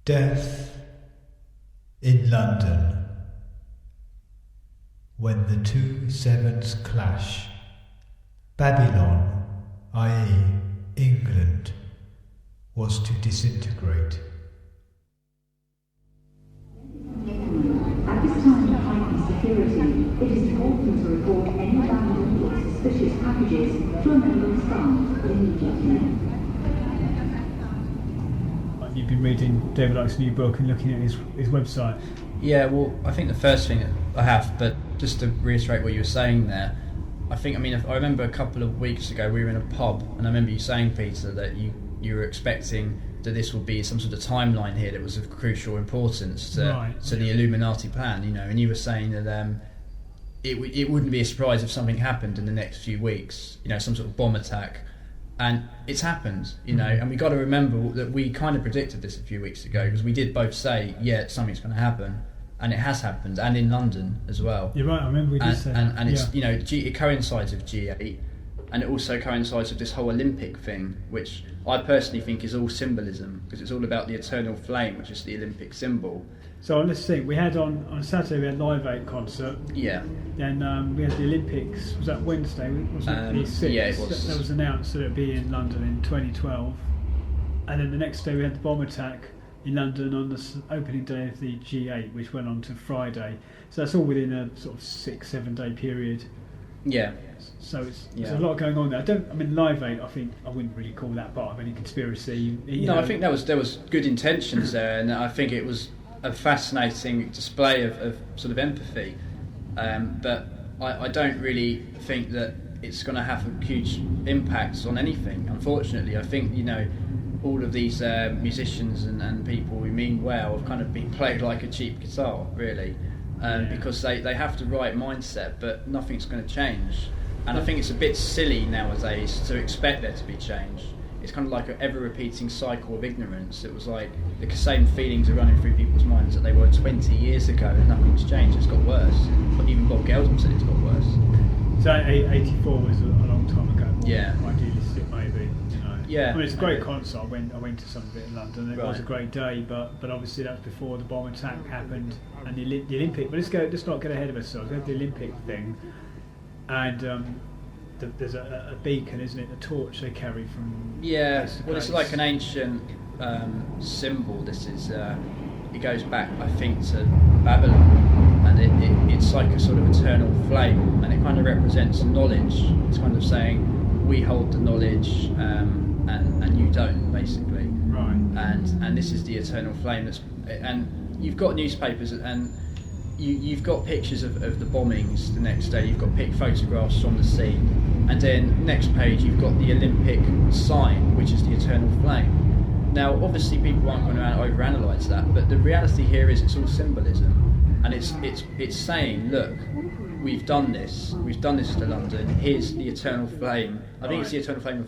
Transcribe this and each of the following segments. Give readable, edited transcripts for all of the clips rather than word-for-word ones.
Death in London. When the two sevens clash, Babylon, i.e. England, was to disintegrate. At this time of heightened security, it is important to report any abandoned or suspicious packages to a member of staff immediately. You've been reading David Icke's new book and looking at his website. Yeah, well, I think the first thing I have, but just to reiterate what you were saying there, I remember a couple of weeks ago we were in a pub, and I remember you saying, Peter, that you were expecting that this would be some sort of timeline here that was of crucial importance to the Illuminati plan, and you were saying that it wouldn't be a surprise if something happened in the next few weeks, some sort of bomb attack. And it's happened, and we got to remember that we kind of predicted this a few weeks ago, because we did both say, yeah, something's going to happen, and it has happened, and in London as well. You're right, I remember we did say that. And it's, it coincides with G8, and it also coincides with this whole Olympic thing, which I personally think is all symbolism, because it's all about the eternal flame, which is the Olympic symbol. So let's think, we had on Saturday we had Live Aid concert. Yeah. Then we had the Olympics, was that Wednesday? Was it the 6th? Yeah, it was. That was announced that it would be in London in 2012. And then the next day we had the bomb attack in London on the opening day of the G8, which went on to Friday. So that's all within a sort of 6-7 day period. Yeah. So there's a lot going on there. Live Aid, I wouldn't really call that part of any conspiracy. I think there was good intentions there, and I think it was a fascinating display of sort of empathy. But I don't really think that it's going to have a huge impact on anything, unfortunately. I think, all of these musicians and people we mean well have kind of been played like a cheap guitar, really, because they have the right mindset, but nothing's going to change. And I think it's a bit silly nowadays to expect there to be change. It's kind of like an ever-repeating cycle of ignorance. It was like the same feelings are running through people's minds that they were 20 years ago, and nothing's changed. It's got worse. Even Bob Geldof said it's got worse. So 84 was a long time ago. Yeah. Idealistic, maybe. Yeah. It's a great concert. I went to some of it in London. It was a great day, but obviously that was before the bomb attack happened and the Olympic. But let's not get ahead of ourselves. We have the Olympic thing, and there's a beacon, isn't it? A torch they carry from. Yeah. Place to Well, it's place. like an ancient symbol. This is. It goes back, I think, to Babylon, and it's like a sort of eternal flame, and it kind of represents knowledge. It's kind of saying we hold the knowledge, and you don't, basically. Right. And this is the eternal flame. And you've got newspapers, and you've got pictures of the bombings the next day. You've got photographs from the scene, and then next page you've got the Olympic sign, which is the eternal flame. Now, obviously, people aren't going to overanalyze that, but the reality here is it's all symbolism, and it's saying, look, we've done this to London. Here's the eternal flame. I think it's the eternal flame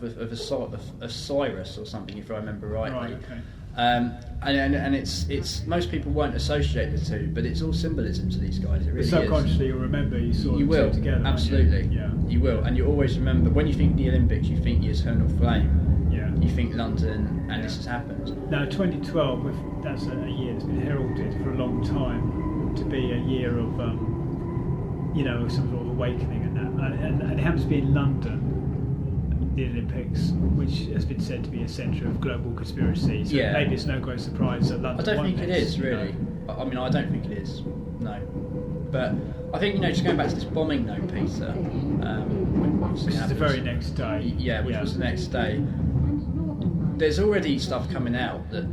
of Cyrus or something, if I remember rightly. Right, okay. And it's most people won't associate the two, but it's all symbolism to these guys. It really Subconsciously, you'll remember you saw you the will two together. absolutely. Yeah. You will, and you always remember when you think the Olympics, you think the eternal flame. Yeah. You think London, and this has happened. Now, 2012, that's a year that's been heralded for a long time to be a year of, some sort of awakening and that. And it happens to be in London, the Olympics, which has been said to be a centre of global conspiracy. So maybe it's no great surprise that London. I don't think it is, really. I don't think it is. No. But I think, just going back to this bombing though, Peter. Which is the very next day. Yeah, which was the next day. There's already stuff coming out that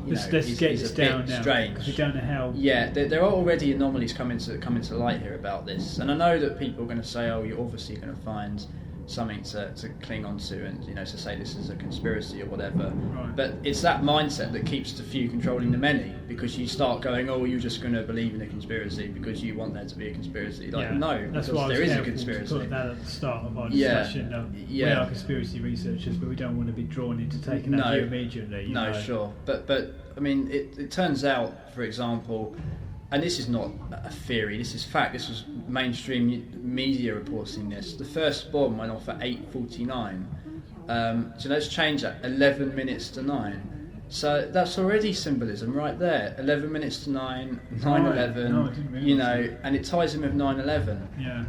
Let's get is this a down bit now, strange. because we don't know how. Yeah, there are already anomalies coming to light here about this, and I know that people are going to say, "Oh, you're obviously going to find something to cling on to, and to say this is a conspiracy or whatever." Right. But it's that mindset that keeps the few controlling the many, because you start going, "Oh, you're just going to believe in a conspiracy because you want there to be a conspiracy." No, that's because why there is a careful conspiracy. to put that at the start of our discussion. We are conspiracy researchers, but we don't want to be drawn into taking that view immediately. No, sure. But it turns out, for example, and this is not a theory, this is fact, this was mainstream media reporting this, the first bomb went off at 8:49. So let's change that, 11 minutes to 9. So that's already symbolism right there. 11 minutes to 9, 9/11. No, I didn't realise you know, and it ties in with 9/11. Yeah.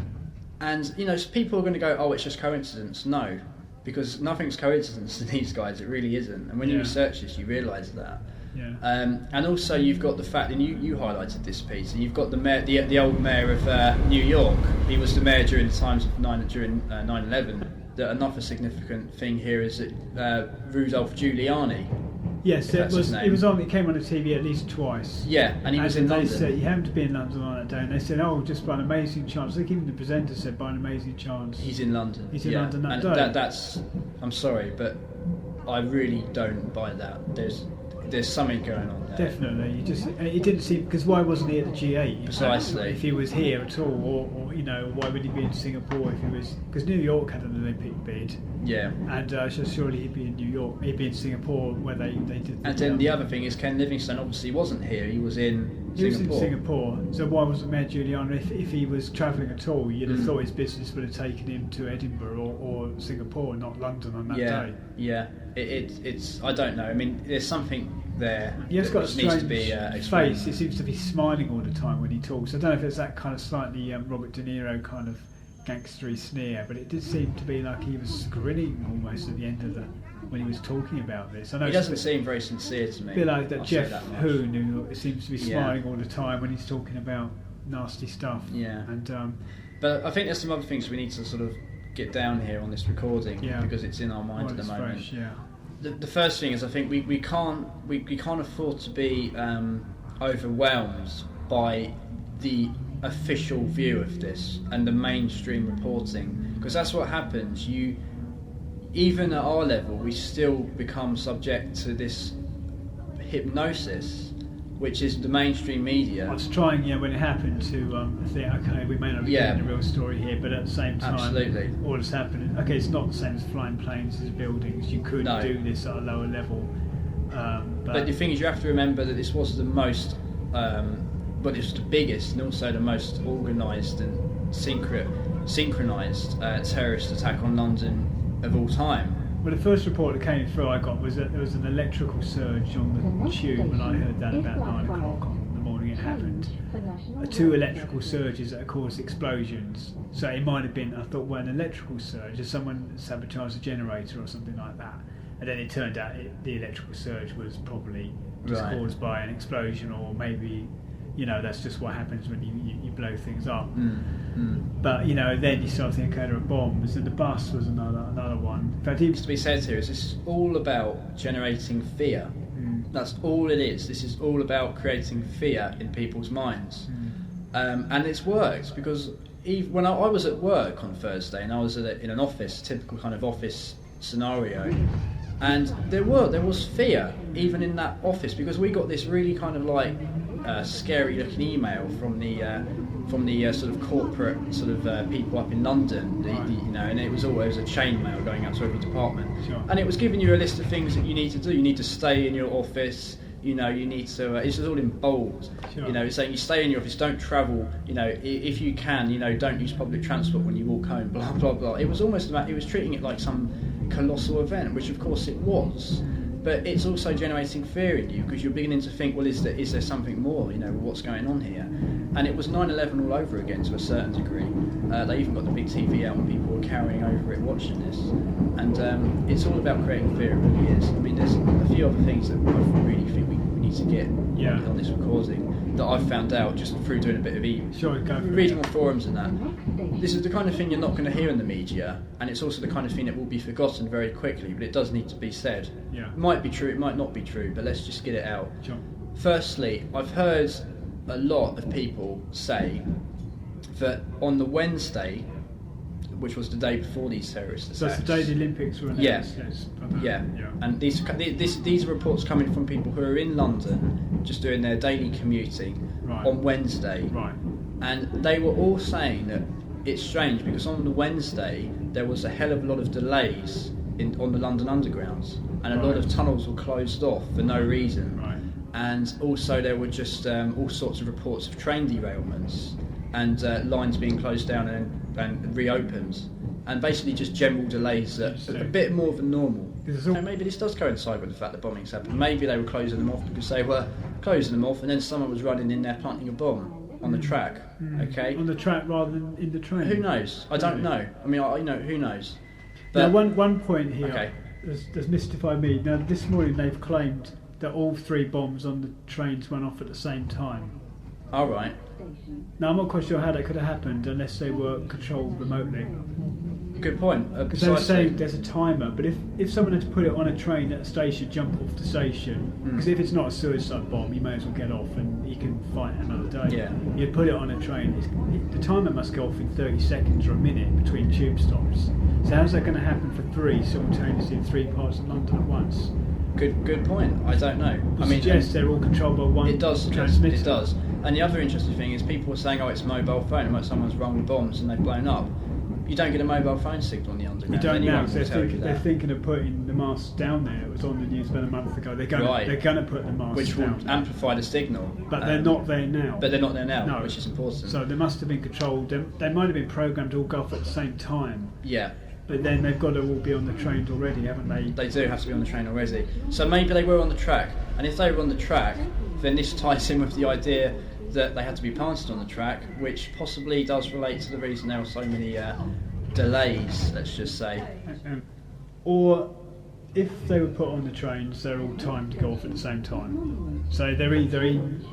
And you know, so people are going to go, "Oh, it's just coincidence." No, because nothing's coincidence to these guys. It really isn't. And when you Yeah. research this, you realise that. Yeah. And also, you've got the fact, and you highlighted this, Peter. You've got the mayor, the old mayor of New York. He was the mayor during the times of 9/11. Another significant thing here is that Rudolph Giuliani. Yes, That's his name. it was on. It came on the TV at least twice. Yeah, and he was in they London. said he happened to be in London on that day, and they said, "Oh, just by an amazing chance." I think even the presenter said, "By an amazing chance." He's in London. He's in yeah. London that and day. That's. I'm sorry, but I really don't buy that. There's something going on there. Definitely, it didn't seem, because why wasn't he at the G8? Precisely. If he was here at all, or you know, why would he be in Singapore if he was? Because New York had an Olympic bid, Yeah. and so surely he'd be in New York. He'd be in Singapore where they did. And then the other thing is Ken Livingstone obviously wasn't here. He was in He was Singapore. in Singapore, so why wasn't Mayor Giuliani? If he was travelling at all, you'd have Mm. thought his business would have taken him to Edinburgh or Singapore, not London on that day. Yeah. It's. I don't know. I mean, there's something there. He has got a that needs strange to be explained. face. He seems to be smiling all the time when he talks. I don't know if it's that kind of slightly Robert De Niro kind of gangstery sneer, but it did seem to be like he was grinning almost at the end of when he was talking about this. I know He it's doesn't seem very sincere to me. a bit like that I'll say Jeff that much. Hoon, who seems to be Yeah. smiling all the time when he's talking about nasty stuff. Yeah. And But I think there's some other things we need to sort of get down here on this recording Yeah. because it's in our mind well, at the it's moment. fresh, yeah. The first thing is I think we can't afford to be overwhelmed by the official view of this and the mainstream reporting, because that's what happens. Even at our level, we still become subject to this hypnosis, which is the mainstream I media. was trying, when it happened, to think, okay, we may not be Yeah. getting the real story here, but at the same time, Absolutely. all that's happening. Okay, it's not the same as flying planes as buildings. You could No. do this at a lower level, But the thing is, you have to remember that this was the most, but it's the biggest and also the most organised and synchronised terrorist attack on London of all time. well, the first report that came through I got was that there was an electrical surge on the tube, and I heard that about 9 o'clock on the morning it happened. 2 electrical surges that caused explosions. So it might have been, I thought, well, an electrical surge, if someone sabotaged a generator or something like that. And then it turned out the electrical surge was probably just Right. caused by an explosion, or maybe, that's just what happens when you blow things up. But, then you start thinking, okay, there are bombs, and the bus was another one. In fact, To be said here is this is all about generating fear. That's all it is. This is all about creating fear in people's minds. And it's worked, because when I was at work on Thursday and I was in an office, typical kind of office scenario, and there was fear even in that office, because we got this really kind of like scary looking email from the sort of corporate sort of people up in London, and it was always a chain mail going out to every department. Sure. And it was giving you a list of things that you need to do. You need to stay in your office. You need to. It's all in bold. Sure. It's saying you stay in your office, don't travel. If you can, don't use public transport when you walk home. Blah blah blah. It was almost about. It was treating it like some colossal event, which of course it was. But it's also generating fear in you, because you're beginning to think, well, is there something more? What's going on here? And it was 9/11 all over again to a certain degree. They even got the big TV out and people were carrying over it watching this. And it's all about creating fear, it really is. I mean, there's a few other things that I really think we need to get on this recording that I've found out just through doing a bit of reading on forums and that. This is the kind of thing you're not going to hear in the media, and it's also the kind of thing that will be forgotten very quickly, but it does need to be said. Yeah. It might be true, it might not be true, but let's just get it out. Sure. Firstly, I've heard a lot of people say that on the Wednesday, which was the day before these terrorist attacks. So it's the day the Olympics were announced. Yeah. Yes. Yeah, and these are reports coming from people who are in London, just doing their daily commuting on Wednesday. Right. And they were all saying that it's strange, because on the Wednesday there was a hell of a lot of delays on the London Undergrounds, and a lot of tunnels were closed off for no reason. Right. And also there were just all sorts of reports of train derailments and lines being closed down and reopened. and basically just general delays that are a bit more than normal. Maybe this does coincide with the fact that bombings happened. Maybe they were closing them off because they were closing them off, and then someone was running in there planting a bomb on the track. Okay, on the track rather than in the train. Who knows? I don't know. I mean, who knows? But now, one point here that's mystified me. Now, this morning they've claimed that all 3 bombs on the trains went off at the same time. All right. Now, I'm not quite sure how that could have happened unless they were controlled remotely. Good point. Because they were saying there's a timer, but if someone had to put it on a train at a station, jump off the station, because if it's not a suicide bomb, you may as well get off and you can fight another day. Yeah. You put it on a train, the timer must go off in 30 seconds or a minute between tube stops. So how's that going to happen for 3 simultaneously in 3 parts of London at once? Good point. I don't know. I mean, yes, they're all controlled by one transmitter. It does. And the other interesting thing is people are saying, it's mobile phone, like someone's rung the bombs and they've blown up. You don't get a mobile phone signal on the underground. You don't know. They're thinking of putting the masts down there. It was on the news about a month ago. They're going to put the masts which down. Which will amplify the signal. But they're not there now. No. Which is important. So they must have been controlled. They might have been programmed to all go off at the same time. Yeah. But then they've got to all be on the trains already, haven't they? They do have to be on the train already. So maybe they were on the track. And if they were on the track, then this ties in with the idea that they had to be planted on the track, which possibly does relate to the reason there were so many delays, let's just say. Or if they were put on the trains, they're all timed to go off at the same time. So they're either in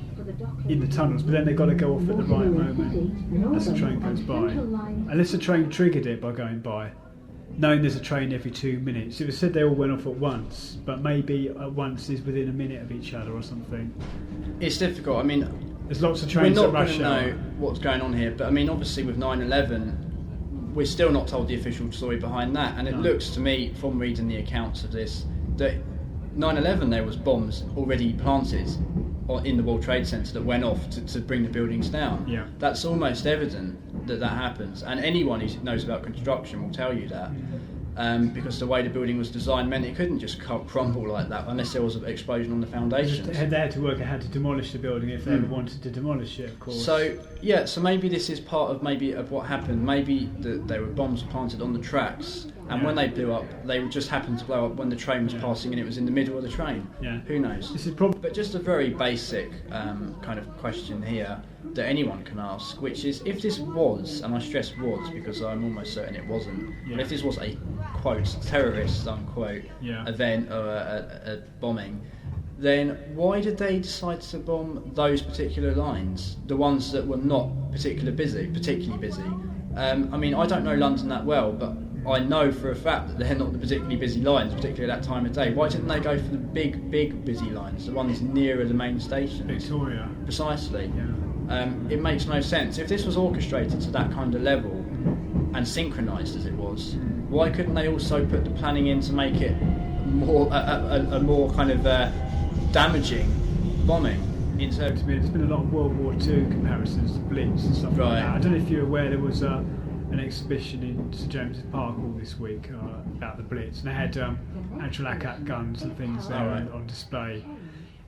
the tunnels, but then they've got to go off at the right moment as the train goes by. Unless the train triggered it by going by, knowing there's a train every 2 minutes. It was said they all went off at once, but maybe at once is within a minute of each other or something. It's difficult. I mean, there's lots of trains at rush hour. We're not going to know what's going on here, but I mean, obviously with 9/11, we're still not told the official story behind that, and it looks to me, from reading the accounts of this, that 9/11 there was bombs already planted in the World Trade Center that went off to bring the buildings down. Yeah. That's almost evident that happens, and anyone who knows about construction will tell you that. Because the way the building was designed meant it couldn't just crumble like that unless there was an explosion on the foundations. They had to work out how to demolish the building if they ever wanted to demolish it, of course. So maybe this is part of what happened. Maybe there were bombs planted on the tracks, and when they blew up, they would just happen to blow up when the train was passing and it was in the middle of the train. Yeah. Who knows? This is but just a very basic kind of question here that anyone can ask, which is, if this was, and I stress was because I'm almost certain it wasn't, but if this was a quote terrorist unquote event or a bombing, then why did they decide to bomb those particular lines, the ones that were not particularly busy? I mean, I don't know London that well, but I know for a fact that they're not the particularly busy lines, particularly at that time of day. Why didn't they go for the big busy lines, the ones nearer the main station? Victoria. Precisely. Yeah. It makes no sense. If this was orchestrated to that kind of level and synchronised as it was, why couldn't they also put the planning in to make it more a more kind of damaging bombing? There's been a lot of World War II comparisons to Blitz and stuff like that. I don't know if you're aware there was an exhibition in St James's Park all this week about the Blitz, and they had actual ACAT guns and things there on display.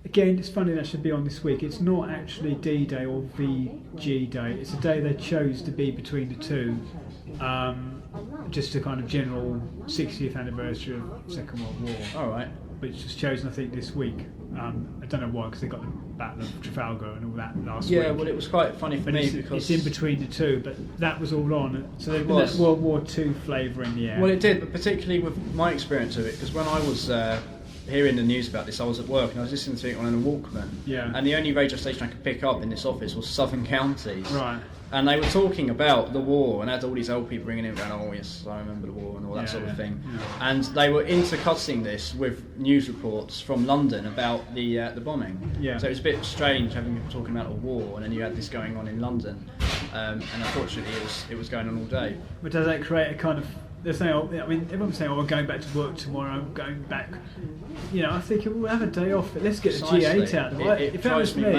Again, it's funny that should be on this week. It's not actually D-Day or VG Day. It's a day they chose to be between the two, just a kind of general 60th anniversary of the Second World War. All right. Which was chosen, I think, this week. I don't know why, because they got the Battle of Trafalgar and all that last week. Yeah, well, it was quite funny for me because it's in between the two, but that was all on. So there was that World War II flavour in the air. Well, it did, but particularly with my experience of it, because when I was hearing the news about this, I was at work and I was listening to it on a Walkman. Yeah. And the only radio station I could pick up in this office was Southern Counties. Right. And they were talking about the war and had all these old people ringing in going, oh yes, I remember the war and all that sort of thing. Yeah. And they were intercutting this with news reports from London about the bombing. Yeah. So it was a bit strange having people talking about a war and then you had this going on in London. And unfortunately it was going on all day. But does that create a kind of... They're saying, everyone's saying, I'm going back to work tomorrow, I'm going back. I think we'll have a day off, but let's get the G8 out. If that was me,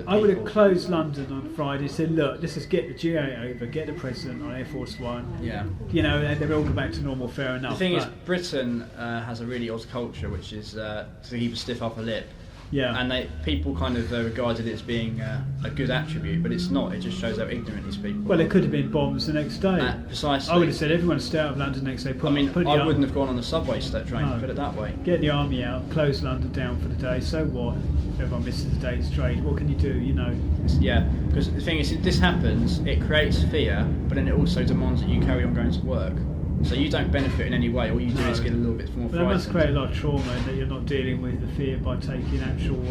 I would have closed London on Friday and said, look, let's just get the G8 over, get the President on Air Force One. Yeah. They'll all go back to normal, fair enough. The thing is, Britain has a really odd culture, which is to keep a stiff upper lip. Yeah. And people kind of regarded it as being a good attribute, but it's not. It just shows how ignorant these people Well, are. it could have been bombs the next day. Precisely. I would have said everyone stay out of London the next day. I wouldn't have gone on the subway train, No. put it that way. Get the army out, close London down for the day. So what? Everyone misses the day's trade. What can you do? You know. Yeah, because the thing is, if this happens, it creates fear, but then it also demands that you carry on going to work. So you don't benefit in any way. All you do is get a little bit more But frightened. that must create a lot of trauma that you're not dealing with the fear by taking actual.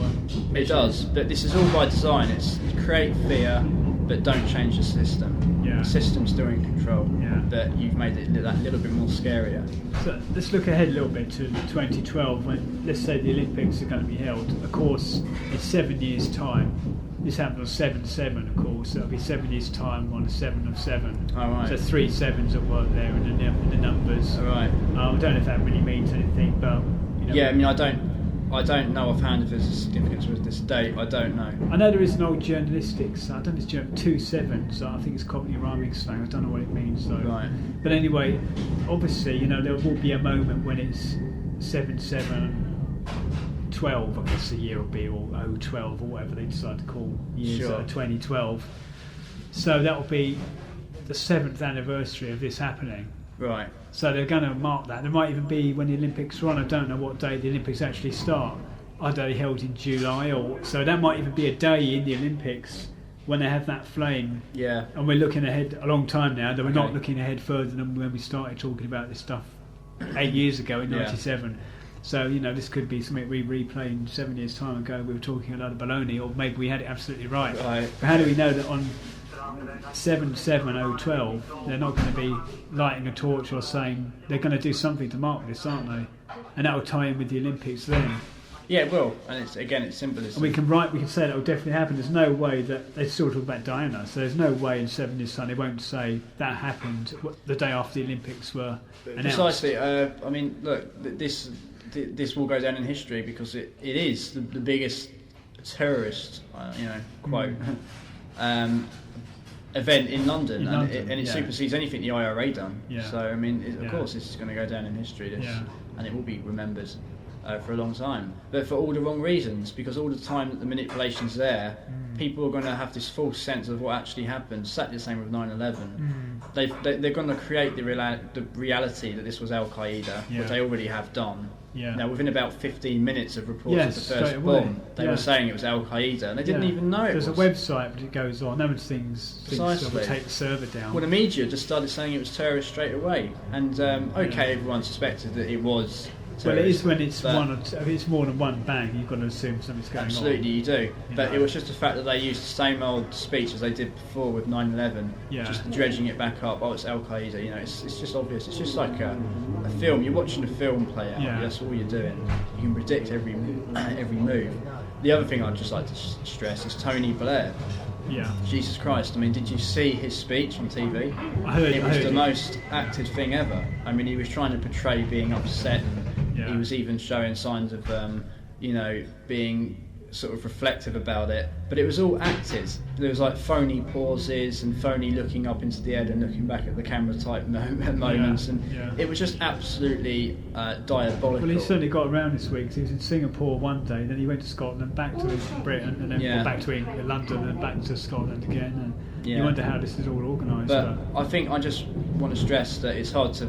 It does, but this is all by design. It's create fear, but don't change the system. Yeah. The system's still in control. Yeah. But you've made it that little bit more scarier. So let's look ahead a little bit to 2012 when, let's say, the Olympics are going to be held. Of course, in 7 years' time. This happened on 7/7, of course. So it'll be 7 years' time on a 7 of 7. Oh, right. So 3 sevens at work there in the numbers. All right. I don't know if that really means anything, but you know. Yeah, I mean, I don't know offhand if there's a significance with this date. I don't know. I know there is an old journalistic. I don't know if it's 2 sevens. I think it's Cockney rhyming slang. I don't know what it means though. Right. But anyway, obviously, you know, there will be a moment when it's 7/7. 12, I guess the year will be, or 012, or whatever they decide to call years, Sure. 2012. So that will be the 7th anniversary of this happening. Right. So they're going to mark that. There might even be when the Olympics are on. I don't know what day the Olympics actually start. Are they held in July, or so that might even be a day in the Olympics when they have that flame. Yeah. And we're looking ahead a long time now. That we're not Okay. looking ahead further than when we started talking about this stuff 8 years ago in Yeah. '97. So, you know, this could be something we replay in 7 years' time ago. We were talking a lot of baloney, or maybe we had it absolutely right. Right. But how do we know that on 7/7/012 they're not going to be lighting a torch or saying they're going to do something to mark this, aren't they? And that will tie in with the Olympics then. Yeah, it will. And it's symbolism. And we can say that will definitely happen. There's no way that they still talk about Diana, so there's no way in 7 years' time they won't say that happened the day after the Olympics were announced. Precisely. I mean, look, this will go down in history because it is the biggest terrorist, quote, event in London, and it supersedes anything the IRA done. Yeah. So I mean, of course, this is going to go down in history. And it will be remembered for a long time, but for all the wrong reasons. Because all the time that the manipulation's there, people are going to have this false sense of what actually happened. Exactly the same with 9/11. They're going to create the reality that this was Al Qaeda, which they already have done. Yeah. Now, within about 15 minutes of reports of the first straight away. bomb, they were saying it was Al Qaeda, and they didn't even know it was. There's a website, but it goes on. No one thinks Precisely. to take the server down. Well, the media just started saying it was terrorist straight away, and everyone suspected that it was terrorist. Well, it is when it's one or two, if it's more than one bang, you've got to assume something's going on. Absolutely, you do. But it was just the fact that they used the same old speech as they did before with 9/11, just dredging it back up. Oh, it's Al Qaeda. You know, it's just obvious. It's just like a film. You're watching a film play out. Yeah. That's all you're doing. You can predict every move. The other thing I'd just like to stress is Tony Blair. Yeah. Jesus Christ! I mean, did you see his speech on TV? I heard it was the it. most acted thing ever. I mean, he was trying to portray being upset. He was even showing signs of, being sort of reflective about it. But it was all acted. There was like phony pauses and phony looking up into the air and looking back at the camera type moments, and it was just absolutely diabolical. Well, he certainly got around this week. 'Cause he was in Singapore one day, then he went to Scotland, back to Britain, and then back to London, and back to Scotland again. And you wonder how this is all organised. But I think I just want to stress that it's hard to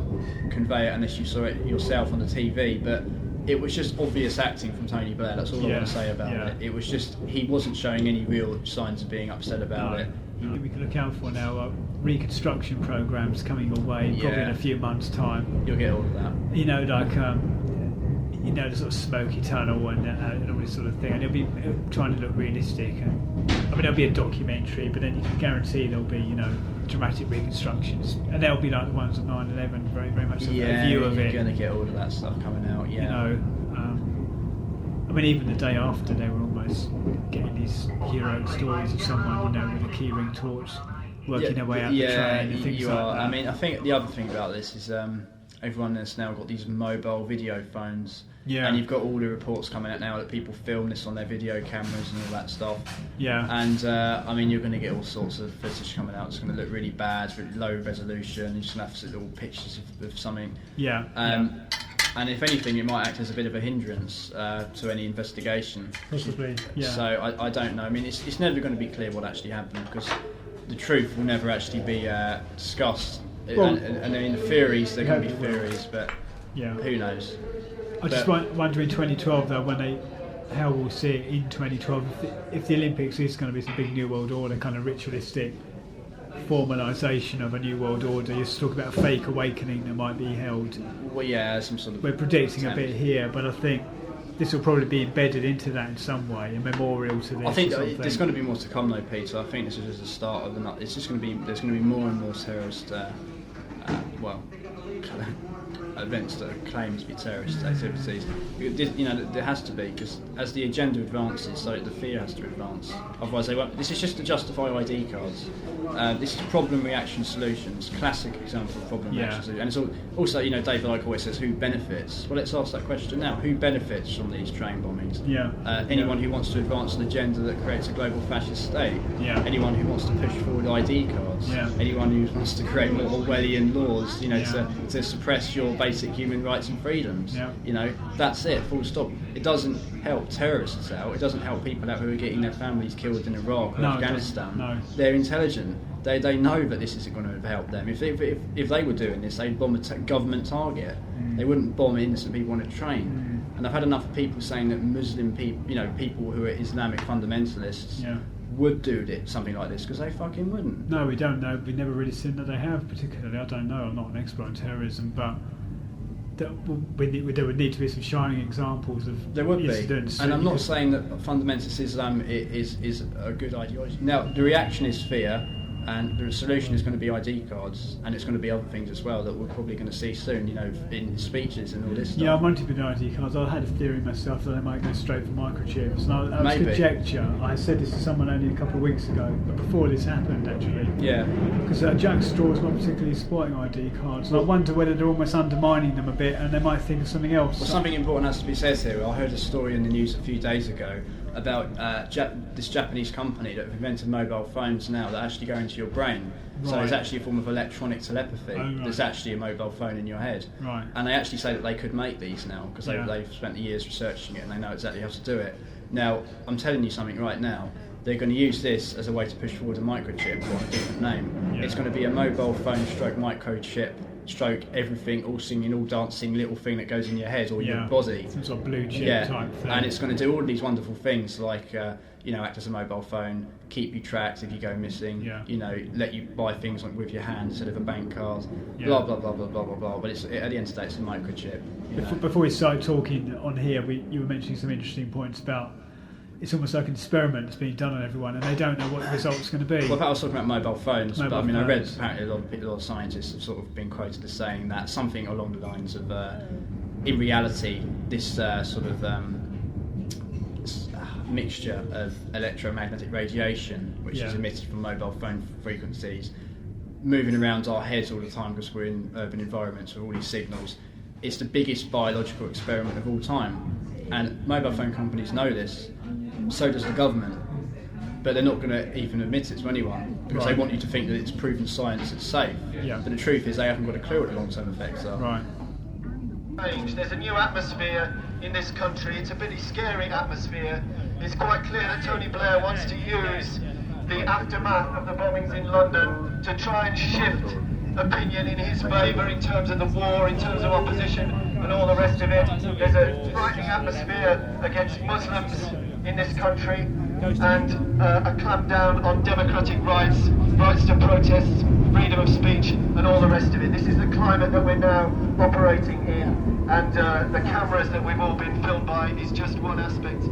convey it unless you saw it yourself on the TV. But it was just obvious acting from Tony Blair. That's all I want to say about it. It was just he wasn't showing any real signs of being upset about it. We can look out for now reconstruction programmes coming your way, probably in a few months' time. You'll get all of that. You know, like the sort of smoky tunnel and all this sort of thing, and it'll be trying to look realistic. And I mean, there'll be a documentary, but then you can guarantee there'll be dramatic reconstructions, and they'll be like the ones of 9/11, very very much a view of it. You're going to get all of that stuff coming out. I mean, even the day after, they were almost getting these heroic stories of someone with a keyring torch working their way out the train and things like that. I mean, I think the other thing about this is everyone has now got these mobile video phones. Yeah. And you've got all the reports coming out now that people film this on their video cameras and all that stuff. Yeah. And I mean, you're going to get all sorts of footage coming out. It's going to look really bad, really low resolution. You're just going to have to see little pictures of something. Yeah. and if anything, it might act as a bit of a hindrance to any investigation. Possibly, yeah. So I don't know. I mean, it's never going to be clear what actually happened, because the truth will never actually be discussed. Well, and I mean, the theories, there can be theories, but who knows? I just wonder in 2012 though, how we'll see it in 2012, if the Olympics is going to be some big new world order, kind of ritualistic formalisation of a new world order. You're talking about a fake awakening that might be held. Well, yeah, some sort of. We're predicting a bit here, but I think this will probably be embedded into that in some way, a memorial to this. I think there's going to be more to come though, Peter. I think this is just the start of the. It's just going to be. There's going to be more and more terrorist. Events that are claimed to be terrorist activities. There has to be, because as the agenda advances, so the fear has to advance. Otherwise, they won't. This is just to justify ID cards. This is problem reaction solutions, classic example of problem reaction solutions. And it's also, David Icke always says, who benefits? Well, let's ask that question now. Who benefits from these train bombings? Anyone who wants to advance an agenda that creates a global fascist state. Anyone who wants to push forward ID cards. Anyone who wants to create more Orwellian laws, to suppress your basic human rights and freedoms. That's it, full stop. It doesn't help terrorists out. It doesn't help people out who are getting their families killed in Iraq or Afghanistan. No. They're intelligent. They know that this isn't going to help them. If they were doing this, they'd bomb a government target. They wouldn't bomb innocent people on a train. And I've had enough of people saying that Muslim people, people who are Islamic fundamentalists, would do something like this, because they fucking wouldn't. No, we don't know. We've never really seen that they have, particularly. I don't know. I'm not an expert on terrorism, but there would need to be some shining examples of. There would be, and I'm not saying that fundamentalist Islam is a good ideology. Now, the reaction is fear, and the solution is going to be ID cards, and it's going to be other things as well that we're probably going to see soon, in speeches and all this stuff. Yeah, I wanted to be ID cards. I had a theory myself that they might go straight for microchips. And that was conjecture. I said this to someone only a couple of weeks ago, but before this happened, actually. Yeah. Because Jack Straw's not particularly supporting ID cards, and I wonder whether they're almost undermining them a bit, and they might think of something else. Well, something important has to be said here. I heard a story in the news a few days ago about this Japanese company that have invented mobile phones now that actually go into your brain. Right. So it's actually a form of electronic telepathy. There's actually a mobile phone in your head. Right. And they actually say that they could make these now, because they've spent the years researching it and they know exactly how to do it. Now, I'm telling you something right now. They're going to use this as a way to push forward a microchip or a different name. It's going to be a mobile phone stroke microchip stroke everything, all singing, all dancing little thing that goes in your head or your body. Some sort of blue chip type thing. And it's going to do all these wonderful things like, act as a mobile phone, keep you tracked if you go missing, let you buy things with your hand instead of a bank card, blah, blah, blah, blah, blah, blah, blah. But at the end of the day, it's a microchip. Before we started talking on here, you were mentioning some interesting points about it's almost like an experiment that's being done on everyone, and they don't know what the result's going to be. Well, I was talking about mobile phones, but I read apparently a lot of scientists have sort of been quoted as saying that something along the lines of, in reality, this mixture of electromagnetic radiation, which is emitted from mobile phone frequencies, moving around our heads all the time because we're in urban environments with all these signals, it's the biggest biological experiment of all time. And mobile phone companies know this. So does the government, but they're not going to even admit it to anyone because they want you to think that it's proven science, it's safe. But the truth is they haven't got a clue what the long-term effects are. There's a new atmosphere in this country. It's a pretty scary atmosphere. It's quite clear that Tony Blair wants to use the aftermath of the bombings in London to try and shift opinion in his favour in terms of the war, in terms of opposition and all the rest of it. There's a frightening atmosphere against Muslims in this country and a clampdown on democratic rights to protest, freedom of speech and all the rest of it. This is the climate that we're now operating in, and the cameras that we've all been filmed by is just one aspect